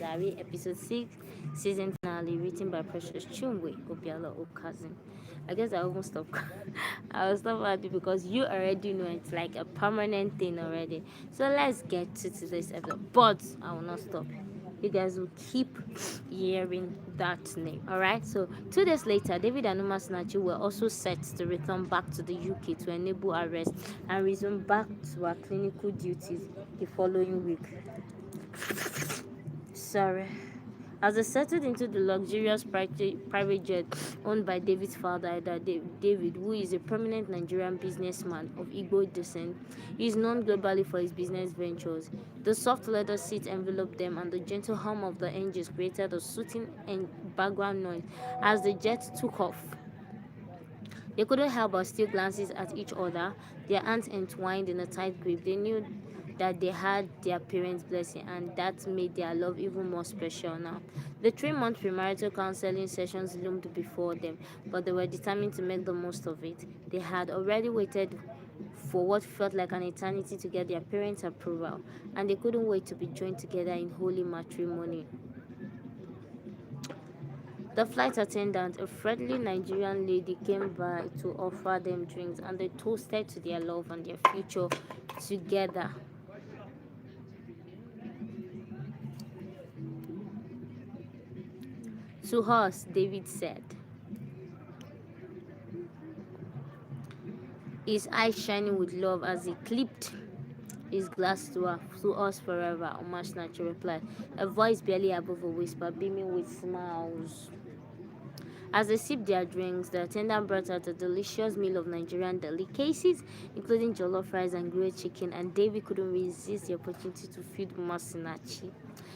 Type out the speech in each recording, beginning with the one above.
Diary, Episode 6, Season Finale, written by Precious Chumwe, Obialor-Ukazim. I guess I won't stop. I will stop at it because you already know it's like a permanent thing already. So let's get to today's episode. But I will not stop. You guys will keep hearing that name. Alright, so 2 days later, David and Uma Snachi were also set to return back to the UK to enable arrest and resume back to our clinical duties the following week. Sorry. As they settled into the luxurious private jet owned by David's father, David, who is a prominent Nigerian businessman of Igbo descent, is known globally for his business ventures. The soft leather seats enveloped them, and the gentle hum of the engines created a soothing background noise as the jet took off. They couldn't help but steal glances at each other, their hands entwined in a tight grip. They knew that they had their parents' blessing, and that made their love even more special now. The 3-month premarital counseling sessions loomed before them, but they were determined to make the most of it. They had already waited for what felt like an eternity to get their parents' approval, and they couldn't wait to be joined together in holy matrimony. The flight attendant, a friendly Nigerian lady, came by to offer them drinks, and they toasted to their love and their future together. To us, David said, his eyes shining with love as he clipped his glass to her. To us forever, Omashnachi replied, a voice barely above a whisper, beaming with smiles. As they sipped their drinks, the attendant brought out a delicious meal of Nigerian delicacies, including jollof rice and grilled chicken, and David couldn't resist the opportunity to feed Masinachi.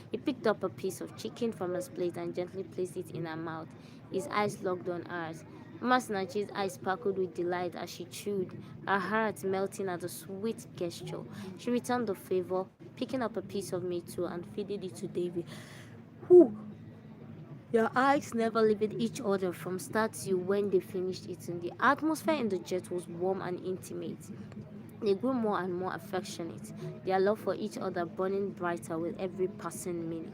He picked up a piece of chicken from his plate and gently placed it in her mouth. His eyes locked on hers. Masinachi's eyes sparkled with delight as she chewed, her heart melting at the sweet gesture. She returned the favor, picking up a piece of meat too and feeding it to David, who their eyes never leaving each other from start to when they finished eating. The atmosphere in the jet was warm and intimate. They grew more and more affectionate, their love for each other burning brighter with every passing minute.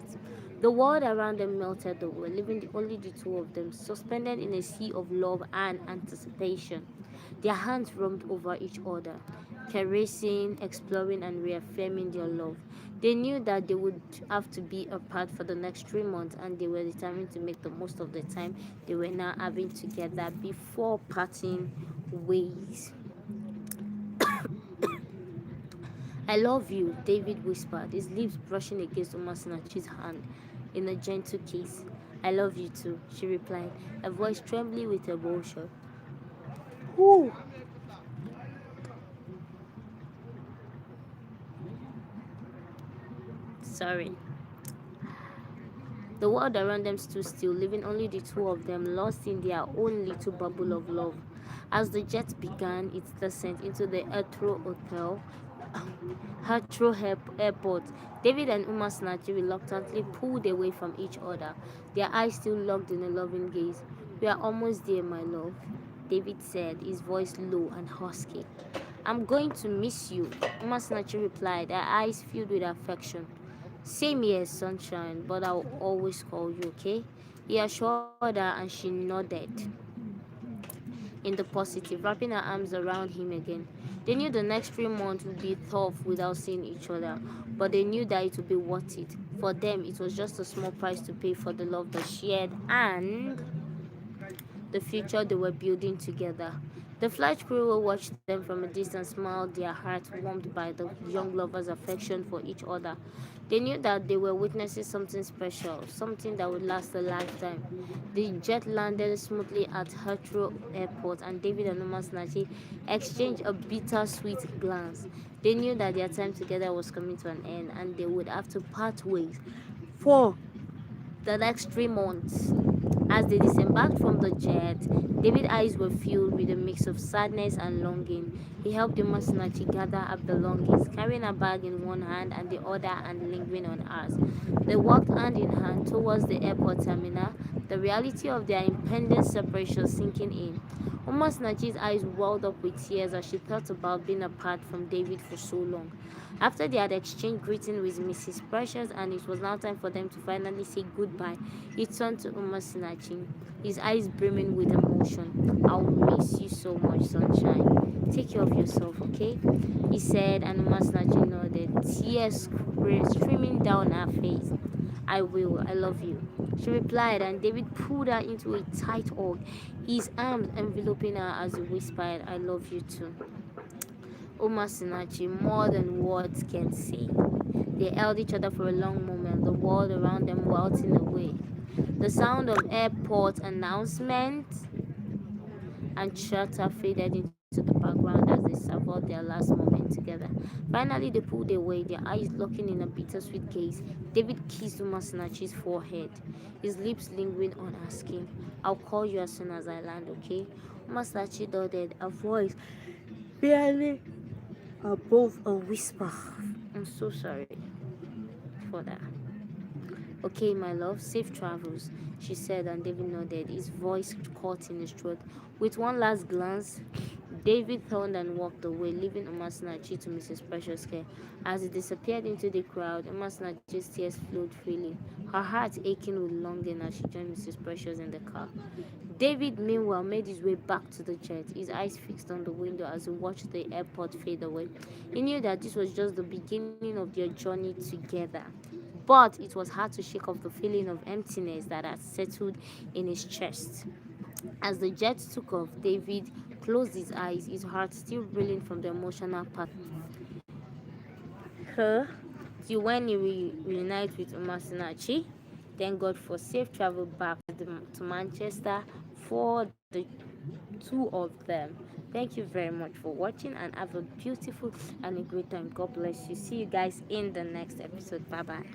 The world around them melted away, leaving only the two of them, suspended in a sea of love and anticipation. Their hands roamed over each other, caressing, exploring, and reaffirming their love. They knew that they would have to be apart for the next 3 months, and they were determined to make the most of the time they were now having together before parting ways. I love you, David whispered, his lips brushing against Umasinachi's hand in a gentle kiss. I love you too, she replied, her voice trembling with emotion. Whew. Sorry. The world around them stood still, leaving only the two of them lost in their own little bubble of love. As the jet began its descent into the Heathrow Airport, David and Uma Snachi reluctantly pulled away from each other, their eyes still locked in a loving gaze. We are almost there, my love, David said, his voice low and husky. I'm going to miss you, Uma Snachi replied, her eyes filled with affection. Same here, sunshine, but I'll always call you, okay? He assured her and she nodded in the positive, wrapping her arms around him again. They knew the next 3 months would be tough without seeing each other, but they knew that it would be worth it. For them, it was just a small price to pay for the love they shared and the future they were building together. The flight crew who watched them from a distance smiled, their hearts warmed by the young lovers' affection for each other. They knew that they were witnessing something special, something that would last a lifetime. The jet landed smoothly at Heathrow Airport, and David and Uma Snachi exchanged a bittersweet glance. They knew that their time together was coming to an end, and they would have to part ways for the next 3 months. As they disembarked from the jet, David's eyes were filled with a mix of sadness and longing. He helped Uma Snachi gather her belongings, carrying her bag in one hand and the other hand lingering on hers. They walked hand in hand towards the airport terminal, the reality of their impending separation sinking in. Umasnachi's eyes welled up with tears as she thought about being apart from David for so long. After they had exchanged greetings with Mrs. Precious and it was now time for them to finally say goodbye, he turned to Umasnachi, his eyes brimming with emotion. I'll miss you so much, sunshine. Take care of yourself, okay? He said, and Umasnachi nodded, tears streaming down her face. I will, I love you. She replied, and David pulled her into a tight hug, his arms enveloping her as he whispered, I love you too. Omar Sinachi, more than words can say. They held each other for a long moment, the world around them welting away. The sound of airport announcements and chatter faded into the background as they savored their last moment together. Finally, they pulled away, their eyes locking in a bittersweet gaze. David kissed Umasinachi's forehead, his lips lingering on her skin. I'll call you as soon as I land, okay? Umasinachi nodded, a voice barely above a whisper. I'm so sorry for that. Okay, my love, safe travels, she said, and David nodded, his voice caught in his throat. With one last glance, David turned and walked away, leaving Umasinachi to Mrs. Precious care. As he disappeared into the crowd, Umasinachi's tears flowed freely, her heart aching with longing as she joined Mrs. Precious in the car. David, meanwhile, made his way back to the jet, his eyes fixed on the window as he watched the airport fade away. He knew that this was just the beginning of their journey together. But it was hard to shake off the feeling of emptiness that had settled in his chest. As the jet took off, David closed his eyes, his heart still reeling from the emotional part. Her, till when he reunite with Umasinachi. Thank God for safe travel back to Manchester for the two of them. Thank you very much for watching and have a beautiful and a great time. God bless you. See you guys in the next episode. Bye bye.